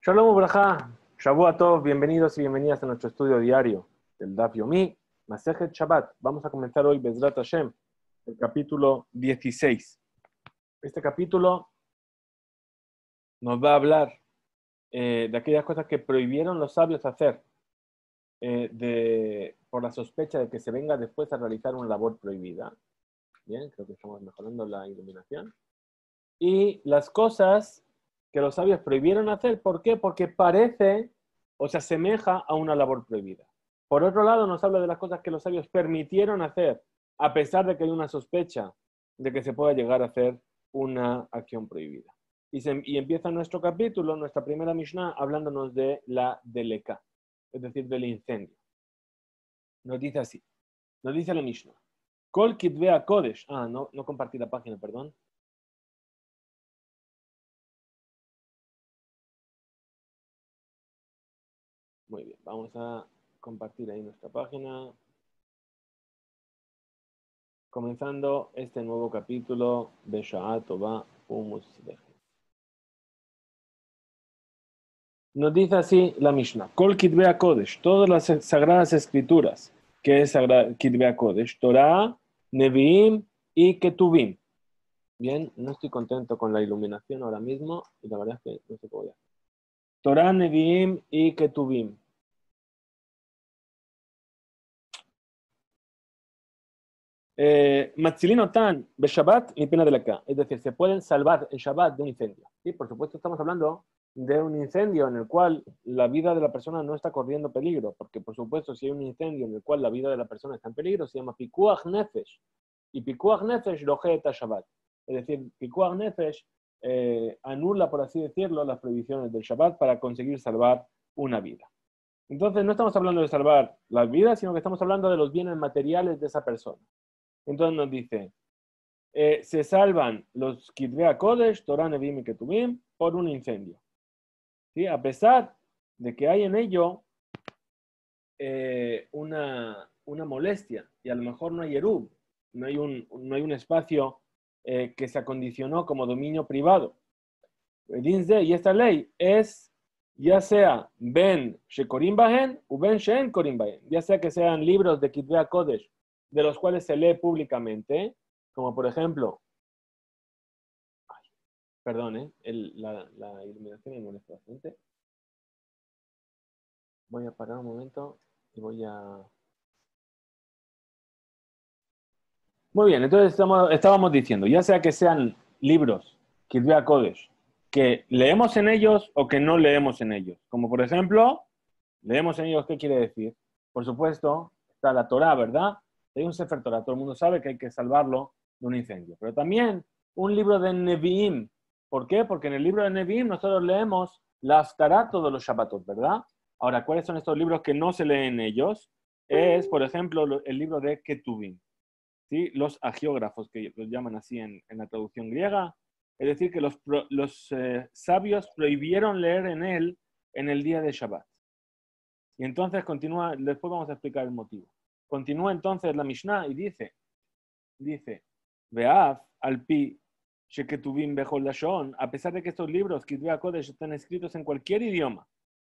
Shalom Ubrajá, Shavua Tov, bienvenidos y bienvenidas a nuestro estudio diario del Daf Yomi, Masejet Shabbat. Vamos a comenzar hoy, Bezrat Hashem, el capítulo 16. Este capítulo nos va a hablar de aquellas cosas que prohibieron los sabios hacer por la sospecha de que se venga después a realizar una labor prohibida. Bien, creo que estamos mejorando la iluminación. Y las cosas que los sabios prohibieron hacer, ¿por qué? Porque parece o se asemeja a una labor prohibida. Por otro lado, nos habla de las cosas que los sabios permitieron hacer, a pesar de que hay una sospecha de que se pueda llegar a hacer una acción prohibida. Y empieza nuestro capítulo, nuestra primera Mishnah, hablándonos de la deleka, es decir, del incendio. Nos dice así, nos dice la Mishnah, Kol Kitvea Kodesh, no compartí la página, perdón. Muy bien, vamos a compartir ahí nuestra página. Comenzando este nuevo capítulo de Sha'at Tova Humus Leje. Nos dice así la Mishnah. Kol Kitvea Kodesh, todas las sagradas escrituras, que es Kitvea Kodesh, Torah, Nevi'im y Ketuvim. Bien, no estoy contento con la iluminación ahora mismo y la verdad es que no sé cómo voy a hacer. Torah, Nevi'im y Ketuvim. Matzilinotan be Shabbat ni pena de la acá. Es decir, se pueden salvar en Shabbat de un incendio. ¿Sí? Por supuesto, estamos hablando de un incendio en el cual la vida de la persona no está corriendo peligro, porque por supuesto, si hay un incendio en el cual la vida de la persona está en peligro, se llama Pikuach Nefesh. Y Pikuach Nefesh lojeta Shabbat. Es decir, Pikuach Nefesh anula, por así decirlo, las prohibiciones del Shabbat para conseguir salvar una vida. Entonces, no estamos hablando de salvar la vida, sino que estamos hablando de los bienes materiales de esa persona. Entonces nos dice, se salvan los Kitvea Kodesh, Torah, Nevi'im y Ketuvim por un incendio. ¿Sí? A pesar de que hay en ello una molestia y a lo mejor no hay erub, no hay un espacio que se acondicionó como dominio privado. Y esta ley es ya sea ben shekorim bahen u ben shen korim bahen, ya sea que sean libros de Kitvea Kodesh de los cuales se lee públicamente, como por ejemplo, perdón, la iluminación me molesta bastante. Voy a parar un momento y voy a... Muy bien, entonces estábamos diciendo, ya sea que sean libros, Kitvea Kodesh, que leemos en ellos o que no leemos en ellos. Como por ejemplo, leemos en ellos, ¿qué quiere decir? Por supuesto, está la Torah, ¿verdad? Hay un Sefer Torah, todo el mundo sabe que hay que salvarlo de un incendio. Pero también un libro de Nevi'im. ¿Por qué? Porque en el libro de Nevi'im nosotros leemos la Haftarah todos los Shabbatot, ¿verdad? Ahora, ¿cuáles son estos libros que no se leen en ellos? Es, por ejemplo, el libro de Ketuvim, ¿sí? Los agiógrafos, que los llaman así en la traducción griega. Es decir, que los sabios prohibieron leer en él en el día de Shabbat. Y entonces continúa, después vamos a explicar el motivo. Continúa entonces la Mishnah y dice, Ve'af al pi sheketuvim bechol lashon, a pesar de que estos libros, Kitvea Kodesh, están escritos en cualquier idioma,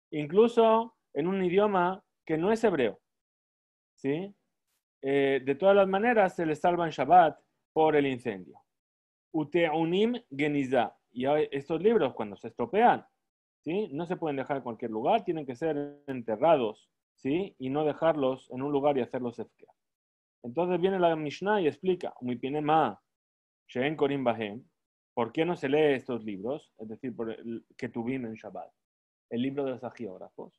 incluso en un idioma que no es hebreo, ¿sí? De todas las maneras se les salva en Shabbat por el incendio. Uteunim geniza, y estos libros cuando se estropean, ¿sí? No se pueden dejar en cualquier lugar, tienen que ser enterrados, ¿sí? Y no dejarlos en un lugar y hacerlos efker. Entonces viene la Mishnah y explica, ¿por qué no se lee estos libros? Es decir, por el Ketuvim en Shabbat, el libro de los agiógrafos.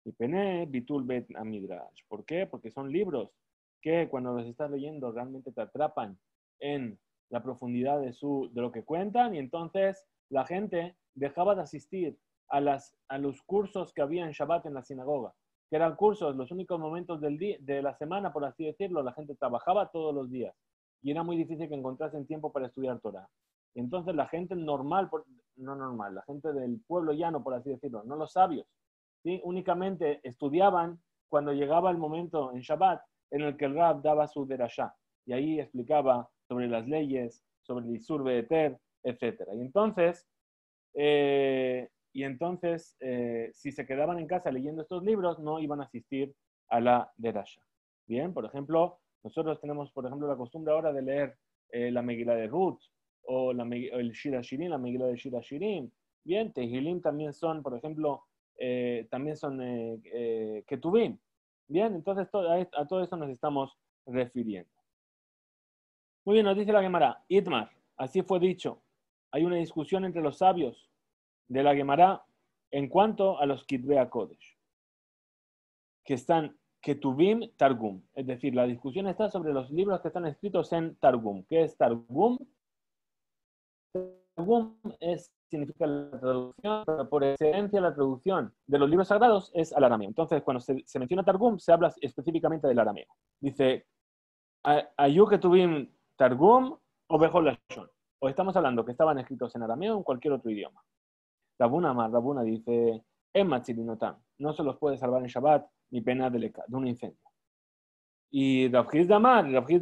Y Pene Bitul Bet Amidrash. ¿Por qué? Porque son libros que cuando los estás leyendo realmente te atrapan en la profundidad de lo que cuentan, y entonces la gente dejaba de asistir a los cursos que había en Shabbat en la sinagoga, que eran cursos, los únicos momentos de la semana, por así decirlo. La gente trabajaba todos los días y era muy difícil que encontrasen tiempo para estudiar Torah. Y entonces la gente normal, la gente del pueblo llano, por así decirlo, no los sabios, ¿sí? Únicamente estudiaban cuando llegaba el momento en Shabbat en el que el Rab daba su derashá, y ahí explicaba sobre las leyes, sobre el Isur Be'eter, etc. Y entonces, si se quedaban en casa leyendo estos libros, no iban a asistir a la derasha. Bien, por ejemplo, nosotros tenemos, por ejemplo, la costumbre ahora de leer la Megilá de Ruth o el Shir HaShirim, la Megilá de Shir HaShirim. Bien, Tehilim también son, por ejemplo, también son Ketuvim. Bien, entonces a todo eso nos estamos refiriendo. Muy bien, nos dice la Gemara, Itmar, así fue dicho. Hay una discusión entre los sabios de la Gemara en cuanto a los Kitvei Kodesh, que están Ketuvim Targum. Es decir, la discusión está sobre los libros que están escritos en Targum. ¿Qué es Targum? Targum significa la traducción, pero por excelencia la traducción de los libros sagrados es al arameo. Entonces, cuando se menciona Targum, se habla específicamente del arameo. Dice, Ayu Ketuvim Targum o Bechol Lashon. O estamos hablando que estaban escritos en arameo o en cualquier otro idioma. Rabuna dice, no se los puede salvar en Shabbat ni pena de un incendio. Y Rav Hizda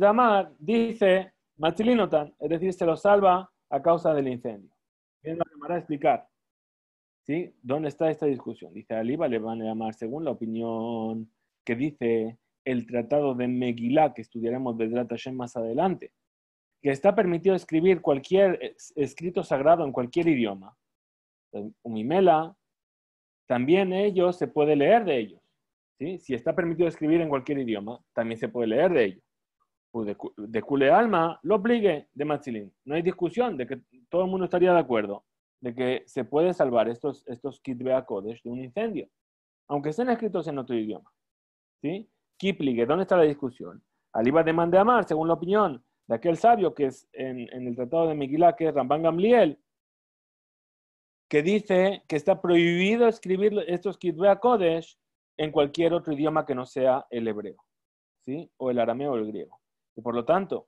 Amar dice, Matzilinotan, es decir, se los salva a causa del incendio. Bien, lo que me va a explicar. ¿Sí? ¿Dónde está esta discusión? Dice Aliba, le van a llamar según la opinión que dice el tratado de Megilá, que estudiaremos Bezrat Hashem más adelante, que está permitido escribir cualquier escrito sagrado en cualquier idioma. Umimela, también ellos se puede leer de ellos. ¿Sí? Si está permitido escribir en cualquier idioma, también se puede leer de ellos. De Kule Alma, lo obligue de Matzilin. No hay discusión de que todo el mundo estaría de acuerdo de que se puede salvar estos Kitvei Kodesh de un incendio, aunque estén escritos en otro idioma. ¿Sí? Kiplige, ¿dónde está la discusión? Aliba de Mandamar, según la opinión de aquel sabio que es en el tratado de Megilá, que es Ramban Gamliel, que dice que está prohibido escribir estos Kitvei Kodesh en cualquier otro idioma que no sea el hebreo, ¿sí? O el arameo o el griego. Y por lo tanto,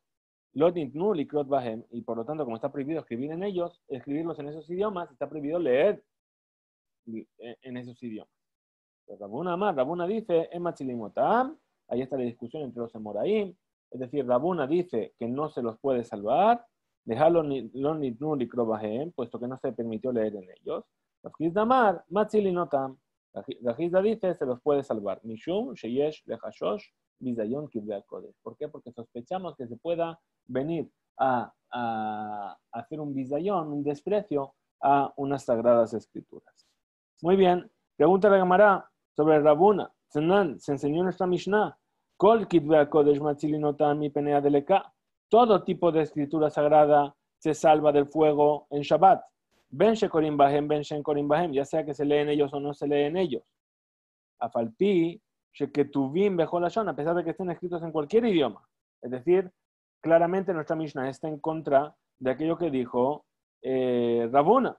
y por lo tanto, como está prohibido escribirlos en esos idiomas, está prohibido leer en esos idiomas. Rabuna dice, ahí está la discusión entre los Emoraim, es decir, Rabuna dice que no se los puede salvar, puesto que no se permitió leer en ellos. Rajizda dice, se los puede salvar. Mishum, Sheyesh, Lechashosh, Bizayon, Kitvei Kodesh. ¿Por qué? Porque sospechamos que se pueda venir a hacer un bizayon, un desprecio a unas sagradas escrituras. Muy bien. Pregunta la Gemara sobre Rabuna. Se enseñó en nuestra Mishnah. Kol Kitvei Kodesh Matzilinotam mi penea deleka. Todo tipo de escritura sagrada se salva del fuego en Shabbat. Ben Shekorim Bahem, Ben Shekorim Bahem, ya sea que se leen ellos o no se leen ellos. Afalpi, Sheketuvim Bechol Lashon, a pesar de que estén escritos en cualquier idioma. Es decir, claramente nuestra Mishnah está en contra de aquello que dijo Rabuna.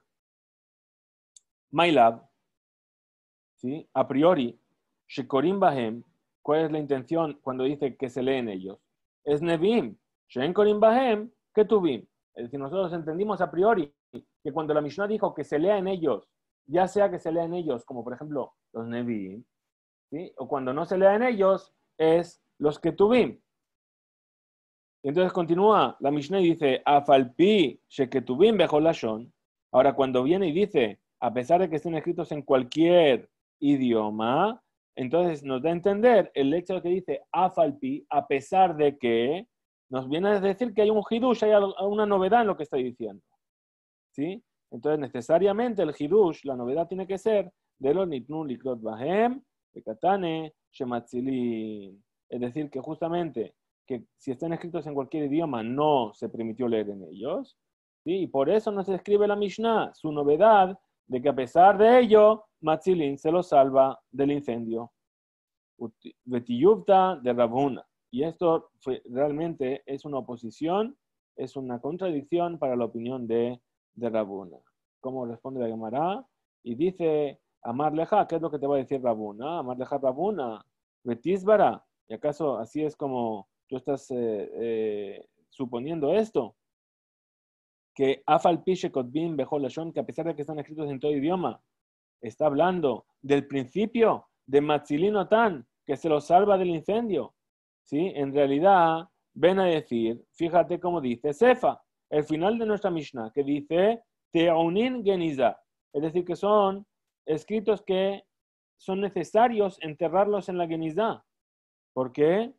Mailab, ¿sí? A priori, Shekorim Bahem, ¿cuál es la intención cuando dice que se leen ellos? Es Nevim, Shekorim Bahem, Ketuvim. Es decir, nosotros entendimos a priori que cuando la Mishnah dijo que se lea en ellos, ya sea que se lea en ellos, como por ejemplo los Nevim, ¿sí? O cuando no se lea en ellos, es los Ketuvim. Y entonces continúa la Mishnah y dice, Afalpi Sheketuvim Bechol Lashon. Ahora, cuando viene y dice, a pesar de que estén escritos en cualquier idioma, entonces nos da a entender el hecho de que dice Afalpi, a pesar de que, nos viene a decir que hay un hidush, hay una novedad en lo que está diciendo. ¿Sí? Entonces, necesariamente el hidush, la novedad tiene que ser de los nitnu likrot bahem, bekatane, shematzilin. Es decir, que justamente que si están escritos en cualquier idioma no se permitió leer en ellos. ¿Sí? Y por eso no se escribe la Mishnah, su novedad de que a pesar de ello, Matzilin se lo salva del incendio. Betiyuvta de Rabuna. Y esto realmente es una oposición, es una contradicción para la opinión de Rabuna. ¿Cómo responde la Gemara? Y dice, Amar Leja, ¿qué es lo que te va a decir Rabuna? Amar Leja Rabuna, Betisbara. ¿Y acaso así es como tú estás suponiendo esto? Que Afal Pishe Kotbin Bechol Lashon, que a pesar de que están escritos en todo idioma, está hablando del principio de Matzilinotan, que se lo salva del incendio. ¿Sí? En realidad, ven a decir, fíjate cómo dice Sefa, el final de nuestra Mishnah, que dice Teonin Geniza, es decir, que son escritos que son necesarios enterrarlos en la Genizá. ¿Por qué?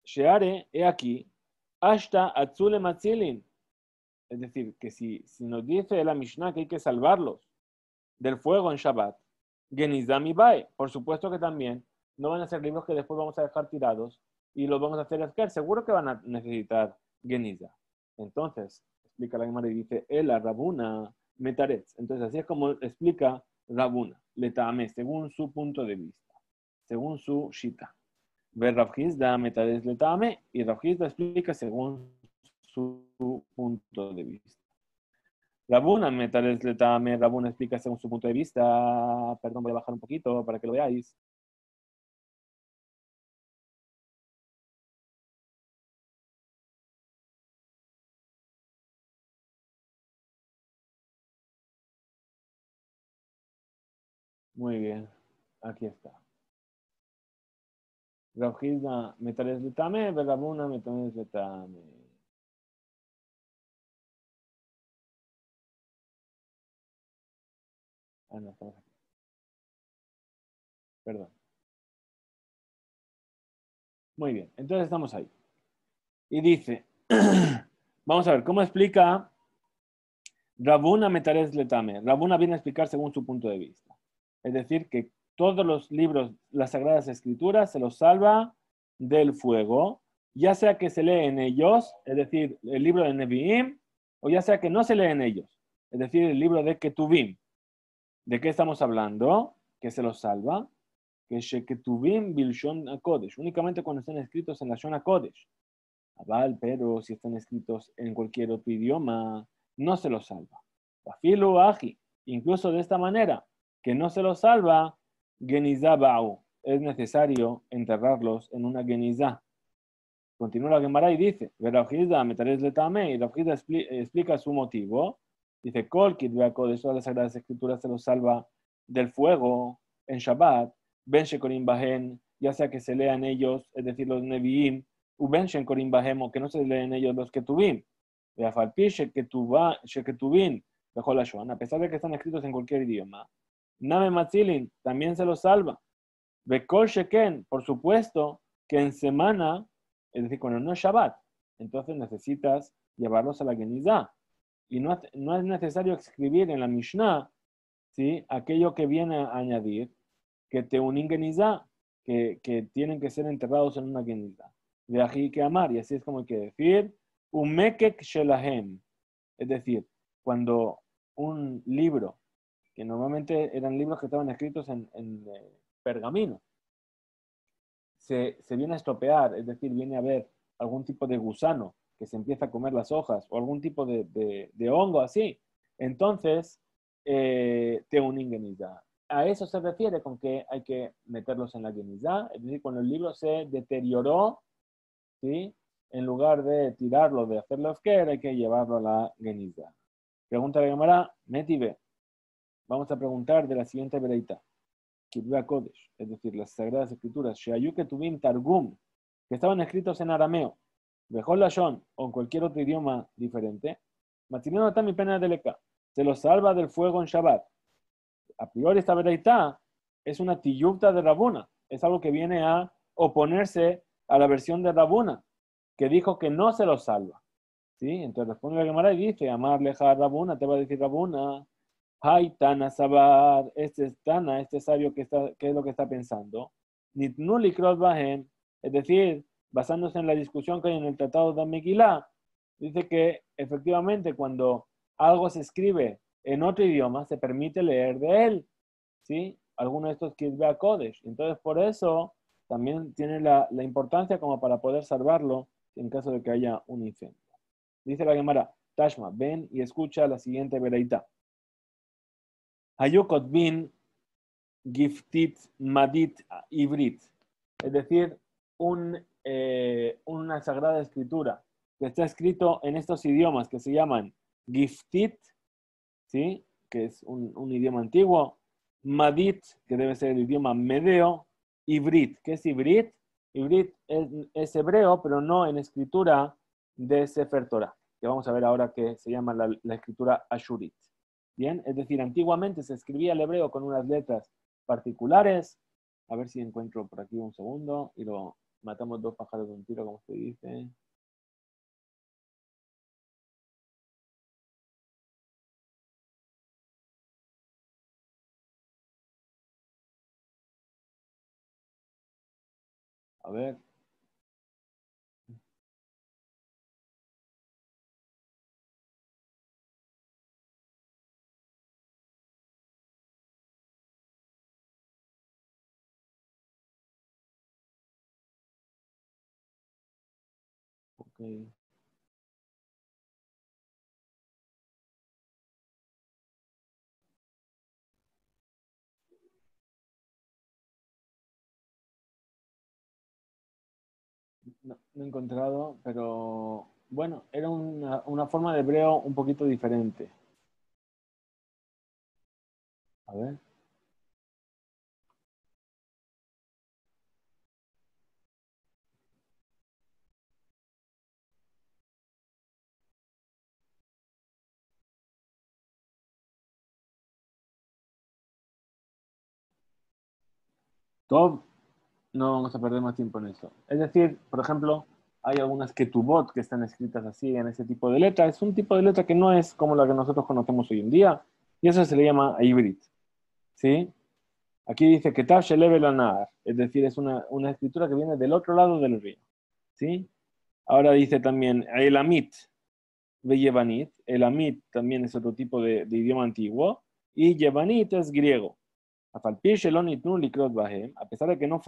Sheare, he aquí, hasta atzule matzilin. Es decir, que si nos dice la Mishnah que hay que salvarlos del fuego en Shabbat, Genizá mi bae, por supuesto que también no van a ser libros que después vamos a dejar tirados y los vamos a hacer escar. Seguro que van a necesitar Genizá. Entonces, explica la Gemara y dice, la Rabuna metaretz. Entonces, así es como explica Rabuna, letame, según su punto de vista, según su shita. Ver Rav Hizda metaretz letame, y Rav Hizda explica según su punto de vista. Rabuna metaretz letame, Rabuna explica según su punto de vista. Perdón, voy a bajar un poquito para que lo veáis. Muy bien, aquí está. Rav Hizda metaretz letame, Ver Rabuna metaretz letame. Ah, no, estamos aquí. Perdón. Muy bien, entonces estamos ahí. Y dice, vamos a ver, ¿cómo explica Rabuna metaretz letame? Rabuna viene a explicar según su punto de vista. Es decir, que todos los libros, las Sagradas Escrituras, se los salva del fuego, ya sea que se lee en ellos, es decir, el libro de Nevi'im, o ya sea que no se lee en ellos, es decir, el libro de Ketuvim. ¿De qué estamos hablando? Que se los salva, que Sheketuvim Bilshon HaKodesh, únicamente cuando están escritos en la Shon HaKodesh. Aval, pero si están escritos en cualquier otro idioma, no se los salva. Afilu aji, incluso de esta manera, que no se los salva, genizá ba'u. Es necesario enterrarlos en una genizá. Continúa la Gemara y dice, Rav Hizda metaretz letame, y Rav Hizda explica su motivo. Dice, Kol Kitve Kodesh, todas las Sagradas Escrituras se los salva del fuego en Shabbat, Ben Shekorim Bahen, ya sea que se lean ellos, es decir, los Nevi'im, u Ben Shekorim Bahem, o que no se leen ellos los Ketuvim. Ve'afalpi Sheketuvim, Bechol Lashon, a pesar de que están escritos en cualquier idioma. Name Matzilin, también se los salva. Bekol Sheken, por supuesto, que en semana, es decir, cuando no es Shabbat, entonces necesitas llevarlos a la Genizá. Y no es necesario escribir en la Mishnah, ¿sí?, aquello que viene a añadir, que te unin Genizá, que tienen que ser enterrados en una Genizá. De aquí que amar, y así es como hay que decir, Umekek Shelahem. Es decir, cuando un libro, que normalmente eran libros que estaban escritos en pergamino, se viene a estropear, es decir, viene a haber algún tipo de gusano que se empieza a comer las hojas o algún tipo de hongo así, entonces te unen genizá. A eso se refiere con que hay que meterlos en la genizá, es decir, cuando el libro se deterioró, ¿sí?, en lugar de tirarlo, de hacerlo esquer, hay que llevarlo a la genizá. Pregunta la Gemara, Metive. Vamos a preguntar de la siguiente vereita. Kitve Kodesh, es decir, las Sagradas Escrituras, Sheayu Ketuvim Targum, que estaban escritos en arameo, Bechol Lashon, o en cualquier otro idioma diferente, Matineno Tami Pena Deleka, se los salva del fuego en Shabbat. A priori esta vereita es una tiyupta de Rabuna, es algo que viene a oponerse a la versión de Rabuna, que dijo que no se los salva. ¿Sí? Entonces responde la Gemara y dice, Amar leja Rabuna, te va a decir Rabuna, Hay Tana Sabar, este es Tana, este sabio que es lo que está pensando. Nitnuli Krot Bahem, es decir, basándose en la discusión que hay en el Tratado de Megilá, dice que efectivamente cuando algo se escribe en otro idioma, se permite leer de él, ¿sí? Alguno de estos Kitve Kodesh. Entonces, por eso también tiene la importancia como para poder salvarlo en caso de que haya un incendio. Dice la Gemara, Tashma, ven y escucha la siguiente vereita. Hayukot bin giftit madit ivrit, es decir, una sagrada escritura que está escrito en estos idiomas que se llaman giftit, ¿sí?, que es un idioma antiguo, madit, que debe ser el idioma medeo, ivrit, ¿qué es ivrit? Ivrit es hebreo, pero no en escritura de Sefer Torah, que vamos a ver ahora que se llama la escritura ashurit. Bien, es decir, antiguamente se escribía el hebreo con unas letras particulares. A ver si encuentro por aquí un segundo y lo matamos dos pájaros de un tiro, como se dice. A ver, ok. No, no he encontrado, pero bueno, era una forma de hebreo un poquito diferente. A ver. Top, no vamos a perder más tiempo en eso. Es decir, por ejemplo, hay algunas ketubot que están escritas así en ese tipo de letra. Es un tipo de letra que no es como la que nosotros conocemos hoy en día, y eso se le llama ibrit. ¿Sí? Aquí dice Ketav Shelevel Anar, es decir, es una escritura que viene del otro lado del río. ¿Sí? Ahora dice también Elamit ve Yevanit. Elamit también es otro tipo de idioma antiguo, y Yevanit es griego. A pesar de que no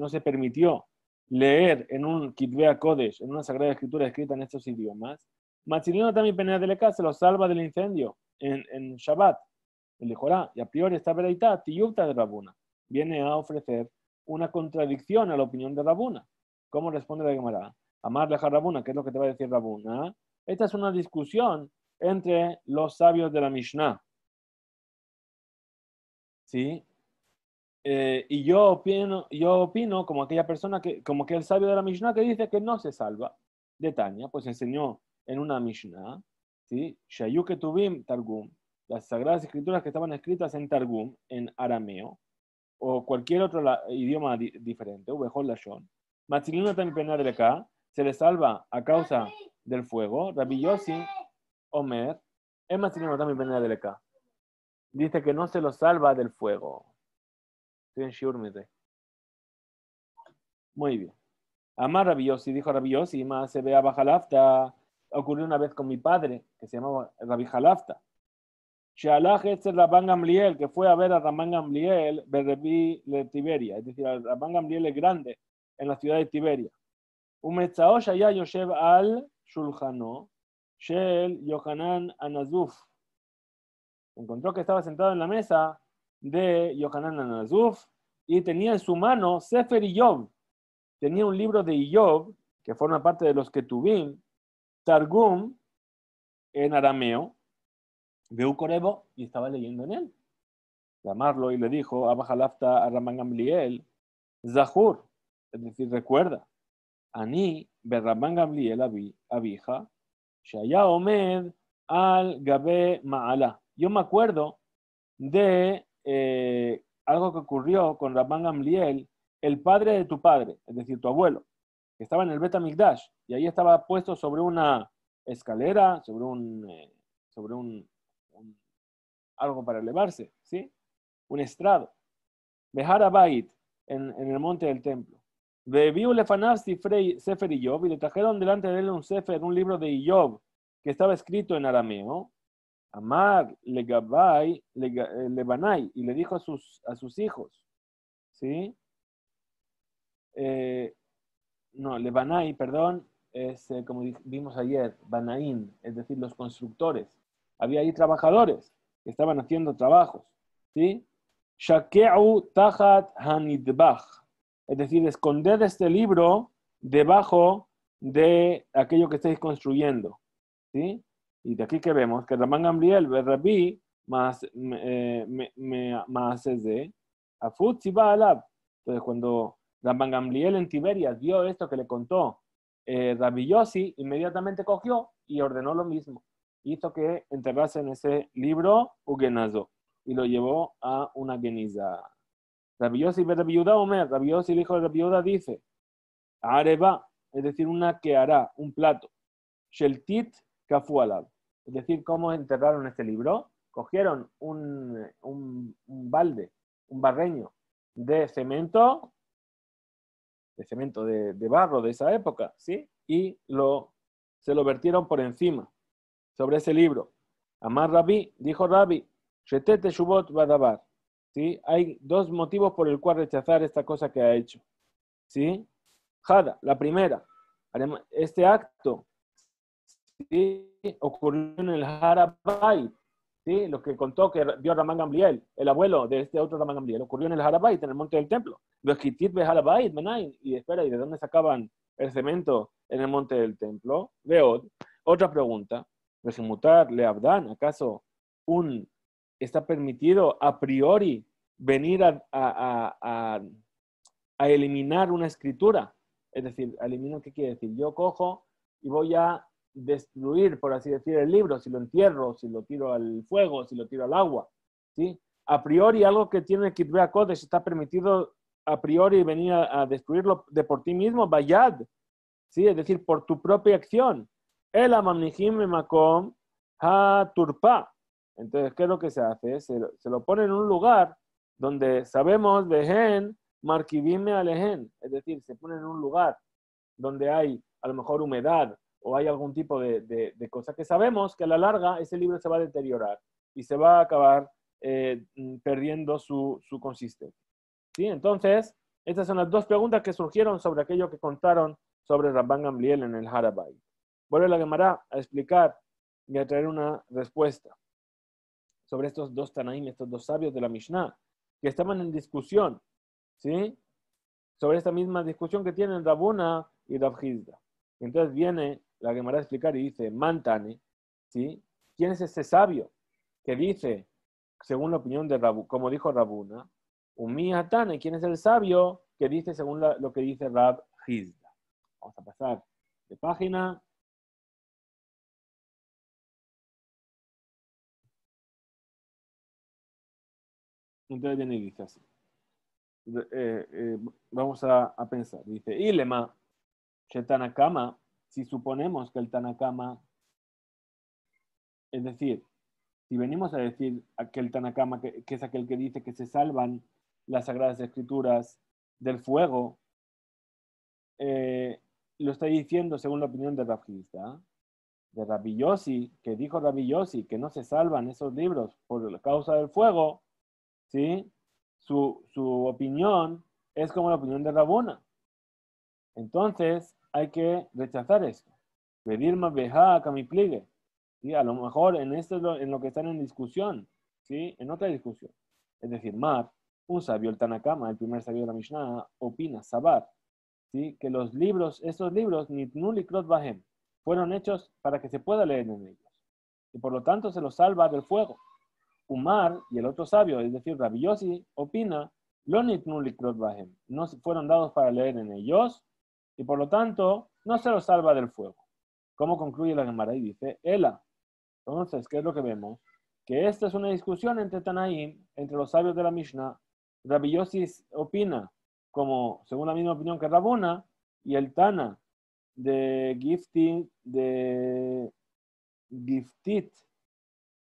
se permitió leer en un Kitvea Kodesh, en una sagrada escritura escrita en estos idiomas, Matzilino también Penedeleca se lo salva del incendio en Shabbat, el de Jorá, y a priori esta veredad, Tiyupta de Rabuna, viene a ofrecer una contradicción a la opinión de Rabuna. ¿Cómo responde la Gemara? Amar leja Rabuna, ¿qué es lo que te va a decir Rabuna? Esta es una discusión entre los sabios de la Mishnah. ¿Sí? Y yo opino como aquella persona como que el sabio de la Mishnah que dice que no se salva de Tania, pues enseñó en una Mishnah, ¿sí? Shayu Ketuvim Targum, las sagradas escrituras que estaban escritas en Targum, en arameo, o cualquier otro idioma diferente, Ubehol Lashon, Matzilino también pena de acá, se le salva a causa del fuego, Rabbi Yossi, Omer, es Matzilino también pena de acá, dice que no se lo salva del fuego. Estoy en Shiur Mide. Muy bien. Amar Rabiosi, dijo Rabiosi, más se ve a Bajalafta. Ocurrió una vez con mi padre, que se llamaba Rabbi Jalafta. Shealach Etzer Rabban Gamliel, que fue a ver a Rabban Gamliel, Berrebi de Tiberia, es decir, al Rabban Gamliel el grande, en la ciudad de Tiberia. Umetzao Shaya Yoshev al Shulchano, Shel Yohanan Anazuf. Encontró que estaba sentado en la mesa de Yohanan Anazuf y tenía en su mano Sefer Yov. Tenía un libro de Iyob, que forma parte de los Ketuvim, Targum, en arameo, veo Corebo y estaba leyendo en él. Llamarlo y le dijo, Abajalafta a Ramán Gamliel, Zahur, es decir, recuerda, Ani, Berramán Gamliel Abija, Shaya Omed al Gabe Maala. Yo me acuerdo de algo que ocurrió con Rabban Gamliel, el padre de tu padre, es decir, tu abuelo, que estaba en el Bet HaMikdash, y ahí estaba puesto sobre una escalera, sobre algo para elevarse, ¿sí? Un estrado. Behar Abait, en el monte del templo. Bebiu lefanav Sefer Iyob, y le trajeron delante de él un Sefer, un libro de Iyob, que estaba escrito en arameo. Amar Legabai, Lebanai, y le dijo a sus hijos, ¿sí? Eh, no, Lebanai, perdón, es como vimos ayer, Banaín, es decir, los constructores. Había ahí trabajadores que estaban haciendo trabajos, ¿sí? Shakeu Tahat Hanidbach, es decir, esconded este libro debajo de aquello que estáis construyendo, ¿sí? Y de aquí que vemos que Ramán Gamliel, Rabbi, más es de Afut Siba Alab. Entonces, cuando Ramán Gamliel en Tiberias vio esto que le contó Rabbi Yossi, inmediatamente cogió y ordenó lo mismo. hizo que enterrasen ese libro Ugenazo y lo llevó a una geniza. Rabbi Yossi ve Rabbi Yehuda Omer, Rabbi Yossi, el hijo de Rabbi Yehuda, dice, Areva, es decir, una que hará, un plato, Sheltit Kafu Alab. Es decir, ¿cómo enterraron este libro? Cogieron un balde, un barreño de cemento de barro de esa época, ¿sí? Y se lo vertieron por encima, sobre ese libro. Amar Rabbi, dijo Rabbi, Shetete Shubot Badabar, ¿sí? Hay dos motivos por el cual rechazar esta cosa que ha hecho, ¿sí? Jada, la primera, este acto, ¿sí? Ocurrió en el Harabait, ¿sí? Lo que contó que vio Ramán Gamliel, el abuelo de este otro Ramán Gamliel, ocurrió en el Harabait, en el monte del templo. Y espera, ¿y de dónde sacaban el cemento en el monte del templo? Veo otra pregunta. Rejimutar, le abdan, ¿acaso está permitido a priori venir a eliminar una escritura? Es decir, eliminar, ¿qué quiere decir? Yo cojo y voy a destruir, por así decir, el libro, si lo entierro, si lo tiro al fuego, si lo tiro al agua, ¿sí? A priori, algo que tiene Kitvei HaKodesh está permitido a priori venir a destruirlo de por ti mismo, bayad, ¿sí? Es decir, por tu propia acción. El amamnijim makom ha turpa. Entonces, ¿qué es lo que se hace? Se lo pone en un lugar donde sabemos de gen, marquivime alehen, es decir, se pone en un lugar donde hay a lo mejor humedad o hay algún tipo de cosa que sabemos que a la larga ese libro se va a deteriorar y se va a acabar perdiendo su consistencia. ¿Sí? Entonces, estas son las dos preguntas que surgieron sobre aquello que contaron sobre Rabban Gamliel en el Harabait. Vuelve la Gemara a explicar y a traer una respuesta sobre estos dos Tanaim, estos dos sabios de la Mishnah, que estaban en discusión, ¿sí? Sobre esta misma discusión que tienen Rabuna y Rab Hizda. Entonces viene la Gemara a explicar y dice, Mantane, ¿sí? ¿Quién es este sabio que dice, según la opinión de Rabu, como dijo Rabuna, Umi Hatane, ¿quién es el sabio que dice según lo que dice Rab Hizda? Vamos a pasar de página. Entonces viene y dice así. Vamos a pensar. Dice, Ilema, Shetanakama, si suponemos que el Tanakama, es decir, si venimos a decir aquel Tanakama que es aquel que dice que se salvan las Sagradas Escrituras del fuego, lo está diciendo según la opinión de Rav Hizda, de Rabbi Yossi, que dijo Rabbi Yossi que no se salvan esos libros por la causa del fuego, ¿sí? Su opinión es como la opinión de Rabuna. Entonces hay que rechazar esto. Pedir más veja a Kamipligue. ¿Sí? A lo mejor en esto es en lo que están en discusión, ¿sí? En otra discusión. Es decir, Mar, un sabio, el Tanakama, el primer sabio de la Mishnah, opina, Sabar, ¿sí? Que estos libros, Nitnul y Krot Bahem, fueron hechos para que se pueda leer en ellos. Y por lo tanto se los salva del fuego. Umar y el otro sabio, es decir, Rabbi Yossi, opina, Lo Nitnul y Krot Bahem, no fueron dados para leer en ellos, y por lo tanto no se los salva del fuego. ¿Cómo concluye la Gemara? Y dice, Ela. Entonces, ¿qué es lo que vemos? Que esta es una discusión entre Tanaim, entre los sabios de la Mishnah. Rabbi Yossi opina, como según la misma opinión que Rabuna, y el Tana de Giftit,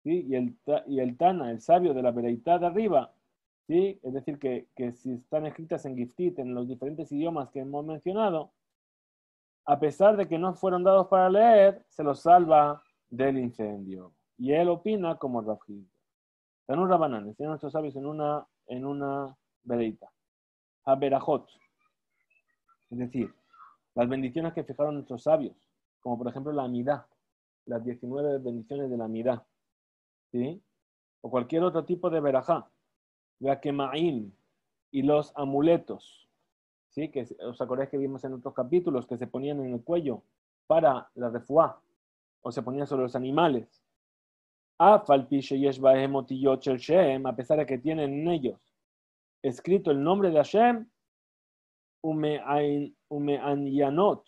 ¿sí? Y el Tana, el sabio de la Bereitá de arriba, ¿sí? Es decir, que si están escritas en Giftit, en los diferentes idiomas que hemos mencionado, a pesar de que no fueron dados para leer, se los salva del incendio. Y él opina como Rav Hizda. Tanur Rabanan, están nuestros sabios en una vereita. Haberajot, es decir, las bendiciones que fijaron nuestros sabios, como por ejemplo la amidá, las 19 bendiciones de la amidá, ¿sí? O cualquier otro tipo de verajá, la kemaim y los amuletos, ¿sí? Que os acordáis que vimos en otros capítulos que se ponían en el cuello para la refuá, o se ponían sobre los animales. A pesar de que tienen en ellos escrito el nombre de Hashem, umeanyanot,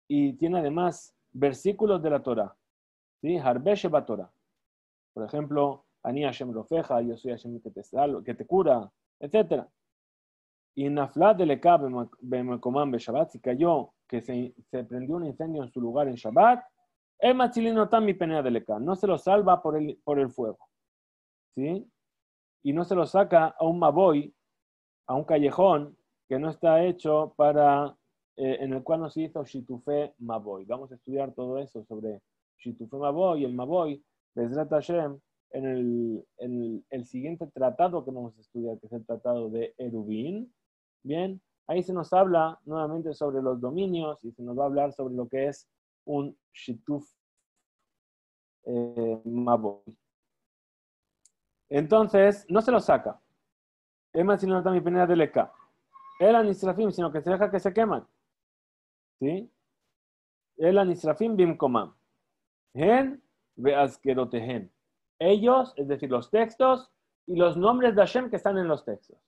y tiene además versículos de la Torah, ¿sí? Harbe Sheba Torah. Por ejemplo, Ani Hashem Rofeja, yo soy Hashem que te salva, que te cura, etc. Y Naflat de Lekab Bemekomam Shabbat, si cayó, que se prendió un incendio en su lugar en Shabbat, el Matzilino Tam mi penea de Lekab, no se lo salva por el fuego, ¿sí? Y no se lo saca a un maboy, a un callejón que no está hecho para, en el cual no se hizo Shitufé Maboy. Vamos a estudiar todo eso sobre Shitufé Maboy y el Maboy, Bezrat Hashem, en el siguiente tratado que vamos a estudiar, que es el tratado de Erubin. Bien, ahí se nos habla nuevamente sobre los dominios y se nos va a hablar sobre lo que es un Shituf Maboy. Entonces, no se lo saca. Emma si no está mi penea de leca. El anisrafim, sino que se deja que se queman. ¿Sí? El anisrafim bimkomam. Hen veazkerotehen. Ellos, es decir, los textos y los nombres de Hashem que están en los textos.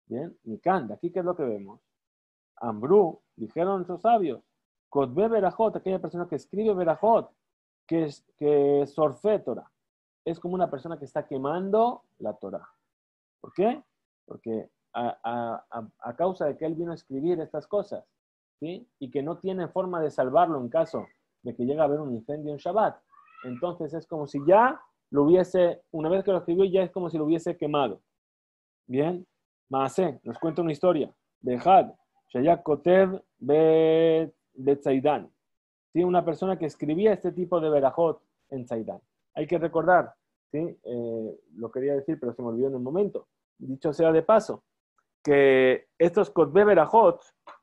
Bien, Mikan, de aquí qué es lo que vemos. Ambru, dijeron nuestros sabios, Kotbe Berajot, aquella persona que escribe Berajot, que sorfe Torah. Es como una persona que está quemando la Torah. ¿Por qué? Porque a causa de que él vino a escribir estas cosas, ¿sí? Y que no tiene forma de salvarlo en caso de que llegue a haber un incendio en Shabbat, entonces es como si ya lo hubiese, una vez que lo escribió, ya es como si lo hubiese quemado. Bien, Maaseh nos cuenta una historia. Behad, Shayak Kotev Betzaidan. ¿Sí? Una persona que escribía este tipo de Berajot en Zaidán. Hay que recordar, ¿sí? Lo quería decir, pero se me olvidó en un momento. Dicho sea de paso, que estos Kotbe Berajot,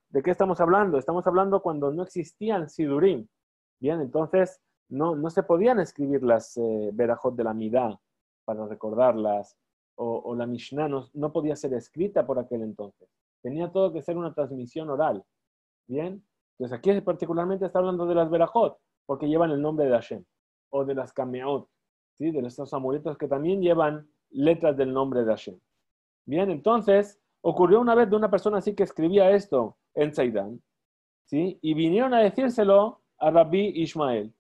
¿de qué estamos hablando? Estamos hablando cuando no existían Sidurim. Bien, entonces no se podían escribir las Berajot de la Midá para recordarlas, o la Mishnah no podía ser escrita por aquel entonces. Tenía todo que ser una transmisión oral. Bien, entonces aquí particularmente está hablando de las Berajot, porque llevan el nombre de Hashem, o de las Kameot, ¿sí? De estos amuletos que también llevan letras del nombre de Hashem. Bien, entonces, ocurrió una vez de una persona así que escribía esto en Zaidán, ¿sí? Y vinieron a decírselo a Rabbi Ishmael.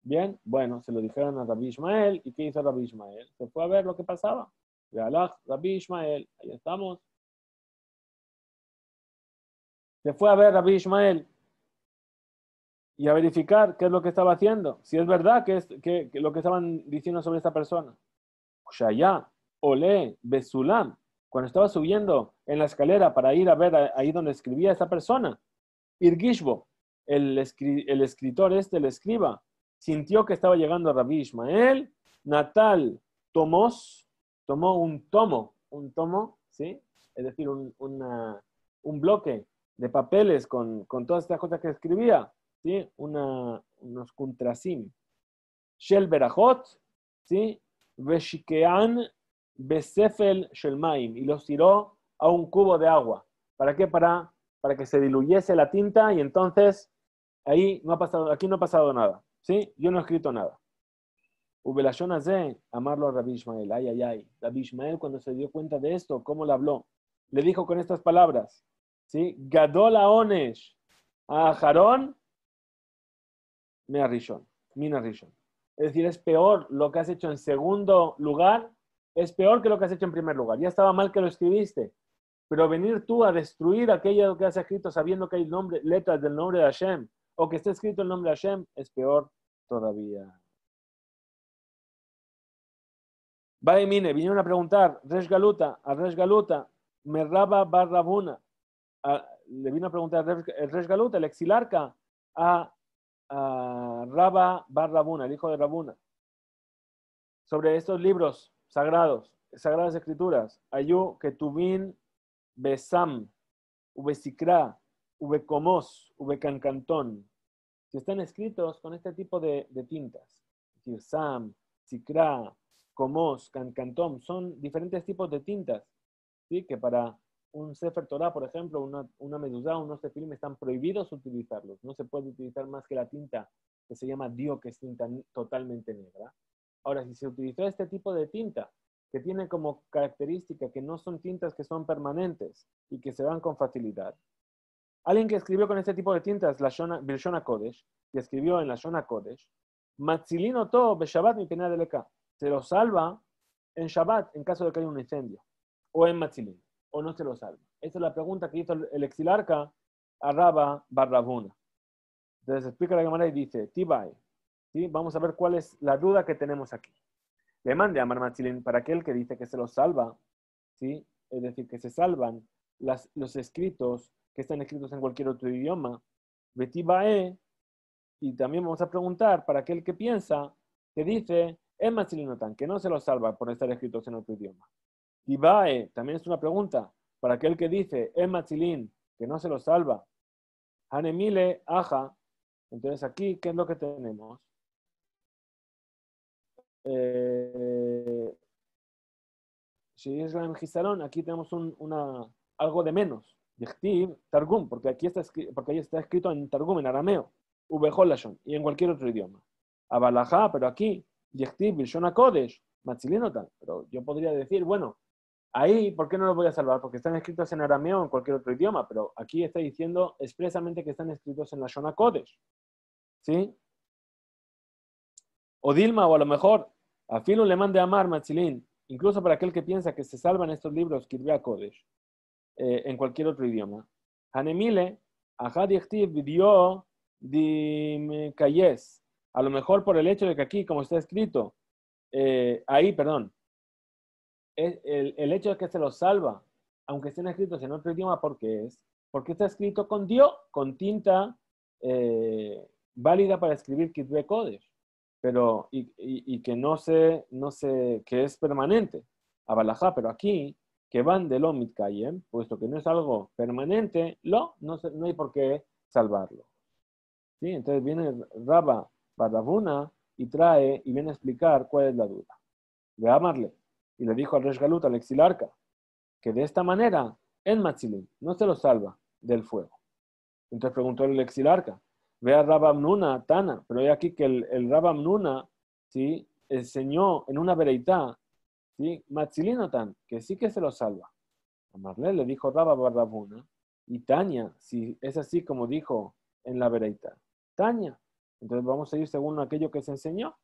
Bien, bueno, se lo dijeron a Rabbi Ishmael, ¿y qué hizo Rabbi Ishmael? Se fue a ver lo que pasaba. Vealach, Rabbi Ishmael, ahí estamos. Se fue a ver a Rabbi Ishmael y a verificar qué es lo que estaba haciendo, si es verdad que lo que estaban diciendo sobre esta persona. Shaya, Ole, Besulam, cuando estaba subiendo en la escalera para ir a ver ahí donde escribía esa persona, Irgishbo, el escritor el escriba, sintió que estaba llegando a Rabbi Ishmael, Natal tomó un tomo, ¿sí? Es decir, un bloque de papeles con todas estas cosas que escribía, ¿sí? Unos contrasim. Shel Berajot, ¿sí? Veshikean Besefel Shelmaim, y los tiró a un cubo de agua. ¿Para qué? Para que se diluyese la tinta y entonces aquí no ha pasado nada. ¿Sí? Yo no he escrito nada. Ubelashon Azeh, amarlo a Rabbi Ishmael. Ay, ay, ay. Rabbi Ishmael, cuando se dio cuenta de esto, ¿cómo le habló? Le dijo con estas palabras, ¿sí? Gadol Onesh a Aharón, Mea Rishon, Mina Rishon. Es decir, es peor lo que has hecho en segundo lugar, es peor que lo que has hecho en primer lugar. Ya estaba mal que lo escribiste, pero venir tú a destruir aquello que has escrito sabiendo que hay letras del nombre de Hashem, o que esté escrito el nombre de Hashem, es peor todavía. Vaya, mire, vinieron a preguntar, Resh Galuta, a Resh Galuta, Merraba Barrabuna, le vino a preguntar el Resh Galuta, el exilarca, a Rabba Bar Rabuna, el hijo de Rabuna, sobre estos libros sagrados, sagradas escrituras, Ayu, Ketubin, Besam, Ubesikra, Ubecomos, Ubecancantón, que están escritos con este tipo de tintas, es decir, Sam, Sikra, Comos, Cancantón, son diferentes tipos de tintas, ¿sí? Que para un Sefer Torah, por ejemplo, una medusá, unos tefilim están prohibidos utilizarlos. No se puede utilizar más que la tinta que se llama dio, que es tinta totalmente negra. Ahora, si se utilizó este tipo de tinta, que tiene como característica que no son tintas que son permanentes y que se van con facilidad. Alguien que escribió con este tipo de tintas, la Bilshon HaKodesh, que escribió en la Shona Kodesh, Matzilino todo, Shabbat mi pena de leca. Se lo salva en Shabbat en caso de que haya un incendio. O en Matzilin. O no se lo salva. Esa es la pregunta que hizo el exilarca a Rabba Barrabuna. Entonces explica la Gemara y dice, Tibai. ¿Sí? Vamos a ver cuál es la duda que tenemos aquí. Le mande a Matzilin para aquel que dice que se lo salva. ¿Sí? Es decir, que se salvan los escritos que están escritos en cualquier otro idioma. Betibae. Y también vamos a preguntar para aquel que piensa, que dice, es Matzilinotan, que no se lo salva por estar escritos en otro idioma. Tibae, también es una pregunta, para aquel que dice, es Matzilin, que no se lo salva. Hanemile, aja. Entonces aquí, ¿qué es lo que tenemos? Si es aquí tenemos algo de menos. Yechtiv, Targum, porque ahí está escrito en Targum, en arameo. Ubejolashon, y en cualquier otro idioma. Abalajá, pero aquí, Yechtiv, Bishon Kodesh, Matzilinotan. Pero yo podría decir, bueno, ahí, ¿por qué no los voy a salvar? Porque están escritos en arameo o en cualquier otro idioma, pero aquí está diciendo expresamente que están escritos en la Shona Kodesh. ¿Sí? O Dilma, o a lo mejor, a Filo le mande a Amar, Matzilin, incluso para aquel que piensa que se salvan estos libros, Kirvea Kodesh, en cualquier otro idioma. Hanemile, Ajad Yechtiv, Vidio, Dimkayes. A lo mejor por el hecho de que aquí, como está escrito, el hecho de que se los salva, aunque estén escritos en otro idioma, ¿por qué es? Porque está escrito con tinta válida para escribir Kitbe Kodesh, pero y que no sé, que es permanente. Abalajá, pero aquí, que van de lo mitkayem, puesto que no es algo permanente, no hay por qué salvarlo. ¿Sí? Entonces viene Rabba Barrabuna y viene a explicar cuál es la duda. De amarle. Y le dijo al Resh Galut, al exilarca, que de esta manera, en Matzilin, no se lo salva del fuego. Entonces preguntó el exilarca, ve a Rabba Amnuna, Tana, pero hay aquí que el Rabba Amnuna, ¿sí? Enseñó en una vereitá, ¿sí? Matzilinotan, que sí que se lo salva. Amarle le dijo Rabba Barrabuna, y Tania, si es así como dijo en la vereitá, Tania. Entonces vamos a ir según aquello que se enseñó.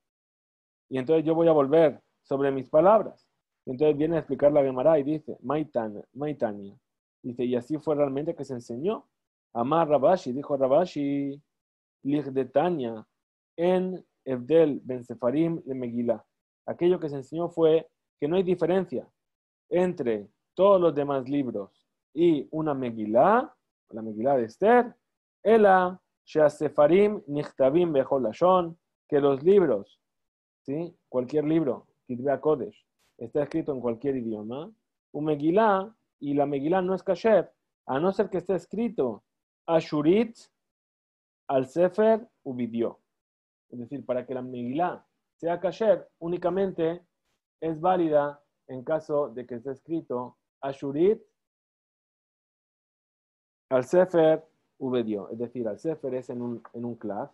Y entonces yo voy a volver sobre mis palabras. Entonces viene a explicar la Gemara y dice, Maitania. Dice, y así fue realmente que se enseñó. Amar Rabashi, dijo Rabashi, Lig de Tania, en Evdel Ben Sefarim le Megillah. Aquello que se enseñó fue que no hay diferencia entre todos los demás libros y una Megillah, la Megillah de Esther, Ela, Sheasefarim Nichtavim Bechol Lashon, que los libros, ¿sí? Cualquier libro, Kitvea Kodesh, está escrito en cualquier idioma, un Megillah, y la Megillah no es kasher, a no ser que esté escrito Ashurit, al Sefer, Ubidió. Es decir, para que la Megillah sea kasher, únicamente es válida en caso de que esté escrito Ashurit, al Sefer, Ubidió. Es decir, al Sefer es en un clav,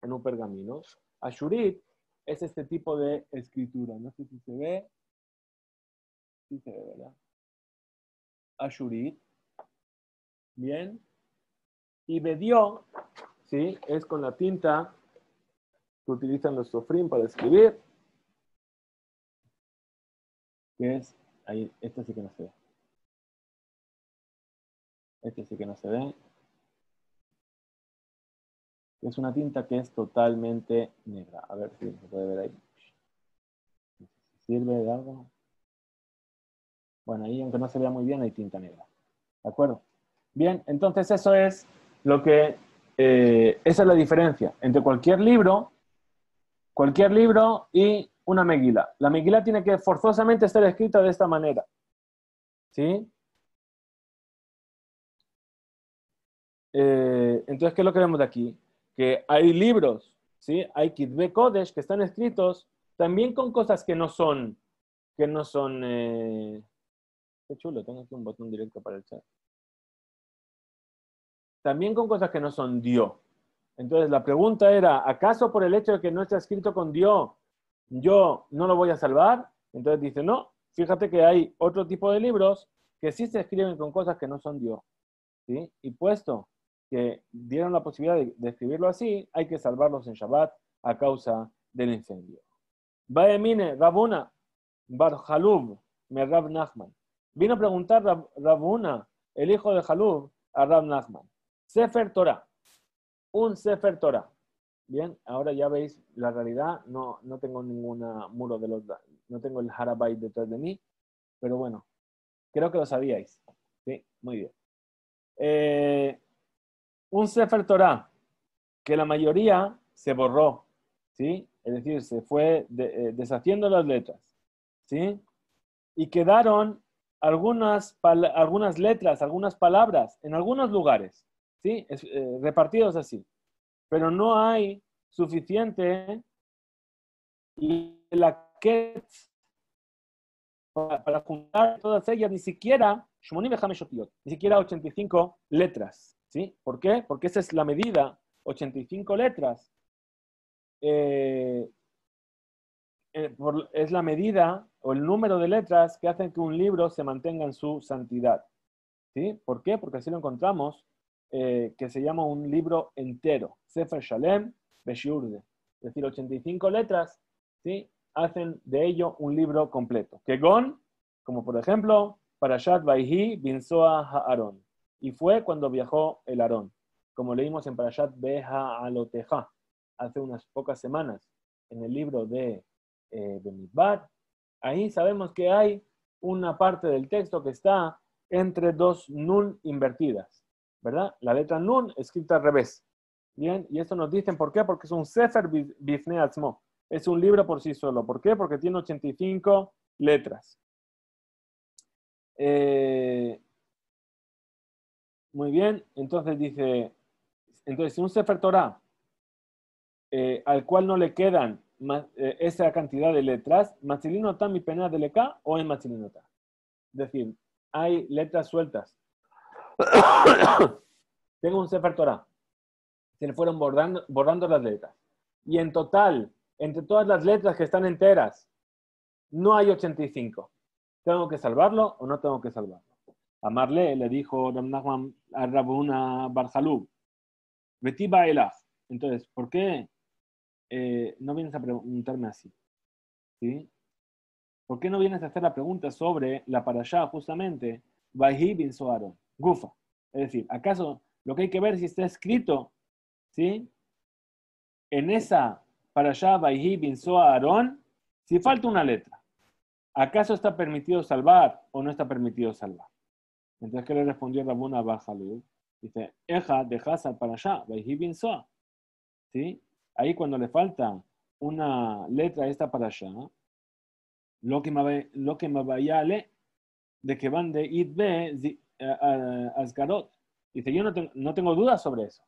en un pergamino. Ashurit es este tipo de escritura. No sé si se ve. Sí se ve, ¿verdad? Ashurit. Bien. Y Bedió, ¿sí? Es con la tinta que utilizan los sofrim para escribir. Que es, ahí, este sí que no se ve. Este sí que no se ve. Es una tinta que es totalmente negra. A ver si se puede ver ahí. ¿Sirve de algo? Bueno, ahí aunque no se vea muy bien, hay tinta negra. ¿De acuerdo? Bien, entonces eso es lo que... esa es la diferencia entre cualquier libro y una Megillah. La Megillah tiene que forzosamente estar escrita de esta manera. ¿Sí? Entonces, ¿qué es lo que vemos de aquí? Que hay libros, ¿sí? Hay Kitbe Kodesh que están escritos también con cosas que no son, qué chulo, tengo aquí un botón directo para el chat. También con cosas que no son Dios. Entonces, la pregunta era, ¿acaso por el hecho de que no está escrito con Dios, yo no lo voy a salvar? Entonces dice, no, fíjate que hay otro tipo de libros que sí se escriben con cosas que no son Dios. ¿Sí? Y puesto que dieron la posibilidad de escribirlo así, hay que salvarlos en Shabbat a causa del incendio. Baemine Rabuna Bar Jalub me Rab Nachman. Vino a preguntar Rabuna, el hijo de Jalub, a Rab Nachman. Sefer Torah. Un Sefer Torah. Bien, ahora ya veis la realidad. No tengo ninguna muro de los... No tengo el Harabait detrás de mí. Pero bueno, creo que lo sabíais. Sí, muy bien. Un Sefer Torah que la mayoría se borró. ¿Sí? Es decir, se fue deshaciendo las letras. ¿Sí? Y quedaron algunas letras, algunas palabras en algunos lugares, ¿sí? Repartidos así. Pero no hay suficiente la que para juntar todas ellas, ni siquiera 85 letras, ¿sí? ¿Por qué? Porque esa es la medida, 85 letras. Es la medida o el número de letras que hacen que un libro se mantenga en su santidad. ¿Sí? ¿Por qué? Porque así lo encontramos, que se llama un libro entero, Sefer Shalem Beshiurde. Es decir, 85 letras, ¿sí? Hacen de ello un libro completo. Kegon, como por ejemplo, Parashat Vayhi bin Soa Haaron. Y fue cuando viajó el Aarón, como leímos en Parashat Beha Aloteja, hace unas pocas semanas, en el libro de Bemidbar. Ahí sabemos que hay una parte del texto que está entre dos nun invertidas, ¿verdad? La letra nun escrita al revés. Bien, y esto nos dicen por qué, porque es un Sefer Bifnei Atzmo, es un libro por sí solo. ¿Por qué? Porque tiene 85 letras. Muy bien, entonces dice, entonces si un Sefer Torah al cual no le quedan esa cantidad de letras, Matzilinotá mi pena de leca o en Matzilinotá. Es decir, hay letras sueltas. Tengo un Sefer Torah. Se le fueron borrando las letras. Y en total, entre todas las letras que están enteras, no hay 85. ¿Tengo que salvarlo o no tengo que salvarlo? A Marle le dijo Rab Nachman a Rabuna Bar Jalub, Betí Baelach. Entonces, ¿por qué no vienes a preguntarme así? ¿Sí? ¿Por qué no vienes a hacer la pregunta sobre la parashá justamente? Vayhi bin Soaron, Gufa. Es decir, ¿acaso lo que hay que ver si está escrito, ¿sí? En esa parashá Vayhi bin Soaron, si falta una letra, ¿acaso está permitido salvar o no está permitido salvar? Entonces, ¿qué le respondió Rabuna Bajalú? Dice, Eja dejasa parashá Vayhi bin Soa. ¿Sí? Ahí cuando le falta una letra a esta parashá, lo que me vaya de que van de Idbe a Asgarot. Dice, yo no tengo dudas sobre eso.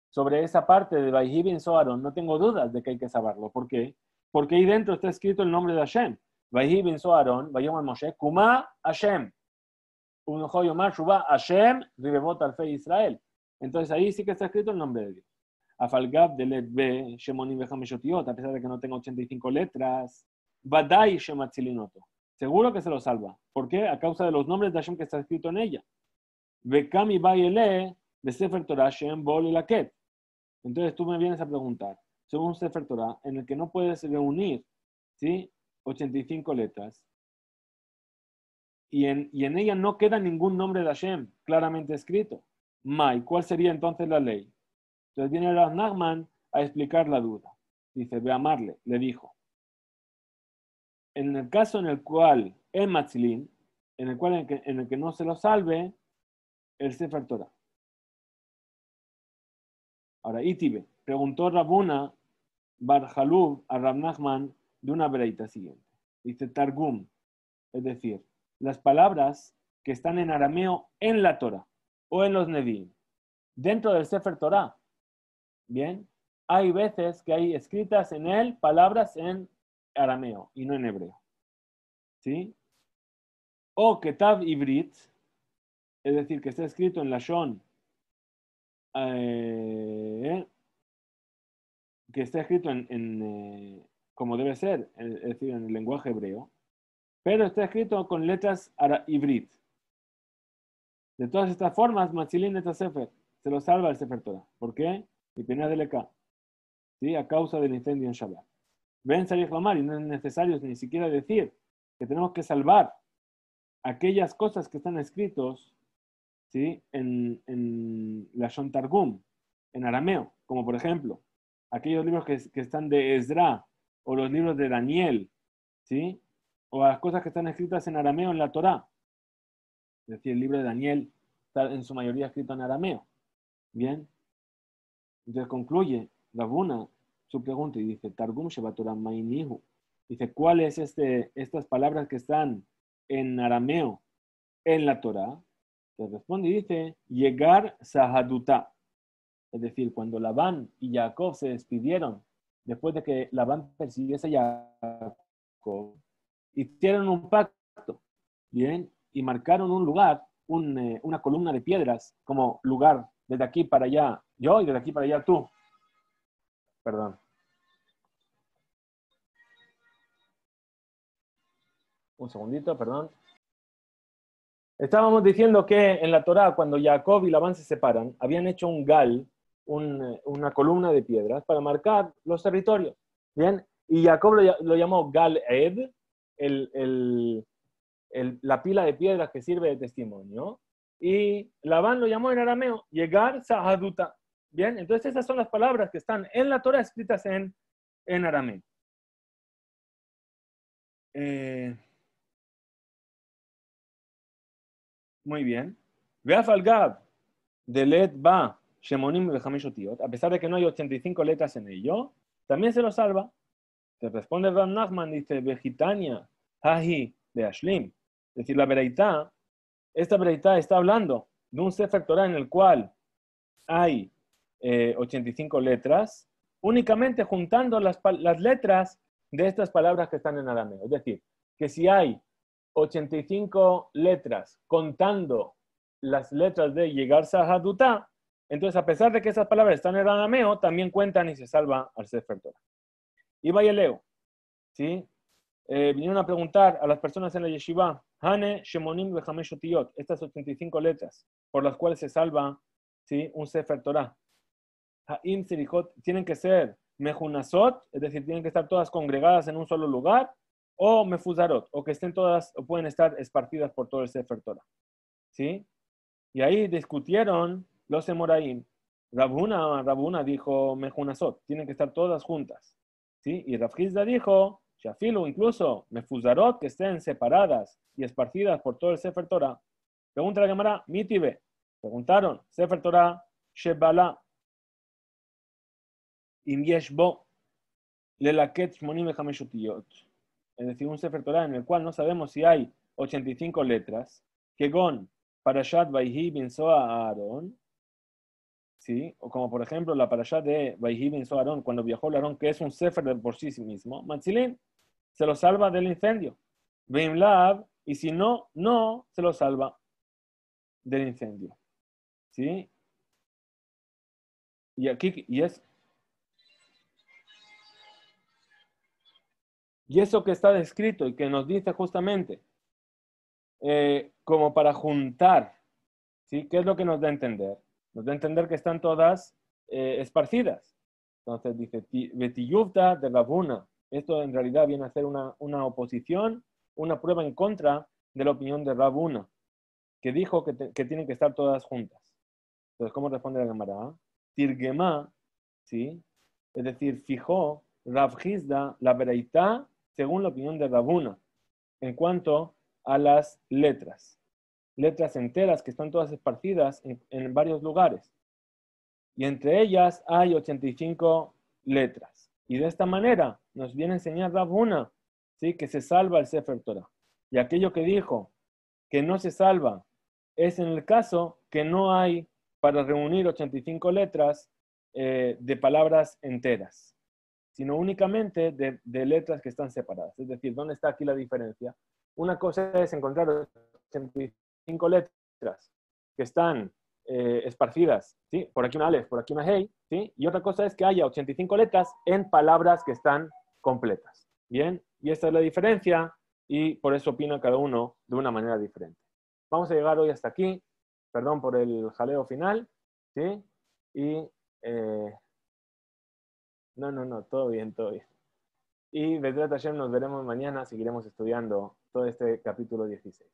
Sobre esa parte de Vayhi bin Soaron, no tengo dudas de que hay que saberlo. ¿Por qué? Porque ahí dentro está escrito el nombre de Hashem. Vayhi bin Soaron, Vayom Moshe, Kuma Hashem. Un Yomar Shubá Hashem, Ribebot Alfe Israel. Entonces ahí sí que está escrito el nombre de Dios. Afalgab de Letbe, Shemonim Bejameshotiot, a pesar de que no tenga 85 letras, Badai Shematzilinoto. Seguro que se lo salva. ¿Por qué? A causa de los nombres de Hashem que está escrito en ella. Bekami Bayele de Sefer Torah Shem Bol y Laket. Entonces tú me vienes a preguntar sobre un Sefer Torah en el que no puedes reunir, ¿sí? 85 letras. Y en ella no queda ningún nombre de Hashem claramente escrito. Mai, ¿cuál sería entonces la ley? Entonces viene Rav Nachman a explicar la duda. Dice, ve a amarle, le dijo. En el caso en el cual es Matzilin, en el que no se lo salve, el Sefer Torah. Ahora, Itibe, preguntó Rabuna Bar Jalub a Rav Nachman de una breita siguiente. Dice Targum, es decir, las palabras que están en arameo en la Torah o en los Nevi'im, dentro del Sefer Torah. Bien, hay veces que hay escritas en él palabras en arameo y no en hebreo. ¿Sí? O Ketav Ivrit, es decir, que está escrito en Lashon, que está escrito como debe ser, es decir, en el lenguaje hebreo, pero está escrito con letras Ivrit. De todas estas formas, Matzilin et Sefer, se lo salva el Sefer Torah. ¿Por qué? Y pena de Leká. ¿Sí? A causa del incendio en Shabbat. ven a reclamar, y no es necesario ni siquiera decir que tenemos que salvar aquellas cosas que están escritos, ¿sí? en la Shon Targum, en arameo, como por ejemplo, aquellos libros que están de Ezra, o los libros de Daniel, ¿sí? O las cosas que están escritas en arameo en la Torá. Es decir, el libro de Daniel está en su mayoría escrito en arameo. Bien. Entonces concluye Rabuna su pregunta y dice, Targum Sheba Torah Mainihu. Dice, ¿cuáles estas palabras que están en arameo en la Torah? Te responde y dice, llegar Sahaduta. Es decir, cuando Labán y Jacob se despidieron, después de que Labán persiguiese a Jacob, hicieron un pacto, ¿bien? Y marcaron un lugar, una columna de piedras, como lugar, desde aquí para allá yo y desde aquí para allá tú. Perdón. Un segundito, perdón. Estábamos diciendo que en la Torá, cuando Jacob y Labán se separan, habían hecho un gal, una columna de piedras para marcar los territorios. ¿Bien? Y Jacob lo llamó Gal Ed, la pila de piedras que sirve de testimonio. Y Labán lo llamó en arameo, llegar Sahaduta. ¿Bien? Entonces esas son las palabras que están en la Torá escritas en arameo. Muy bien. Veaf al Gab, de Let Ba, Shemonim Bechamish Otiot, a pesar de que no hay 85 letras en ello, también se lo salva. Te responde Ram Nachman, dice, Vegitania, Hahi, de Ashlim. Es decir, la Bereitá, esta Bereitá está hablando de un Sefer Torah en el cual hay 85 letras, únicamente juntando las letras de estas palabras que están en arameo. Es decir, que si hay 85 letras contando las letras de llegar Sahaduta, entonces a pesar de que esas palabras están en arameo, también cuentan y se salva al Sefer Torah. Y vaya Leo, ¿sí? Vinieron a preguntar a las personas en la yeshiva, Hane, Shemonim, Bechamesh Otiyot, estas 85 letras por las cuales se salva, ¿sí? Un Sefer Torah. Ha'im Serihot tienen que ser Mejunasot, es decir, tienen que estar todas congregadas en un solo lugar, o Mefuzarot, o que estén todas, o pueden estar esparcidas por todo el Sefer Torah. ¿Sí? Y ahí discutieron los Emoraim. Rabuna dijo Mejunasot, tienen que estar todas juntas. ¿Sí? Y Rav Hizda dijo, Shafilu, incluso Mefuzarot, que estén separadas y esparcidas por todo el Sefer Torah. Pregunta la Gemara, Mitibe. Preguntaron, Sefer Torah, Shebala, Im Yeshbo, Lelaket Shmonim Bechamesh Otiyot. Es decir, un Sefer Torah en el cual no sabemos si hay 85 letras, que Gon, Parashat Vayhi bin Soa Aaron, ¿sí? O como por ejemplo la Parashat de Vayhi bin Soa Aaron, cuando viajó el Aarón, que es un Sefer de por sí mismo, Matzilin se lo salva del incendio. Veim Lav, y si no, no se lo salva del incendio. ¿Sí? Y aquí, y eso que está descrito y que nos dice justamente, como para juntar, ¿sí? ¿Qué es lo que nos da a entender? Nos da a entender que están todas esparcidas. Entonces dice, Betiyuvta de Rabuna. Esto en realidad viene a ser una oposición, una prueba en contra de la opinión de Rabuna, que dijo que tienen que estar todas juntas. Entonces, ¿cómo responde la Gemara? Tirgema, ¿sí? Es decir, fijó Rav Hizda la Bereitá según la opinión de Rabuna en cuanto a las letras enteras que están todas esparcidas en varios lugares. Y entre ellas hay 85 letras. Y de esta manera nos viene a enseñar Rabuna, ¿sí? Que se salva el Sefer Torah. Y aquello que dijo que no se salva es en el caso que no hay para reunir 85 letras de palabras enteras, sino únicamente de letras que están separadas. Es decir, ¿dónde está aquí la diferencia? Una cosa es encontrar 85 letras que están esparcidas, ¿sí? Por aquí una Aleph, por aquí una Hey, ¿sí? Y otra cosa es que haya 85 letras en palabras que están completas. ¿Bien? Y esta es la diferencia y por eso opina cada uno de una manera diferente. Vamos a llegar hoy hasta aquí. Perdón por el jaleo final, ¿sí? Y no, todo bien, todo bien. Y Bezrat Hashem nos veremos mañana, seguiremos estudiando todo este capítulo 16.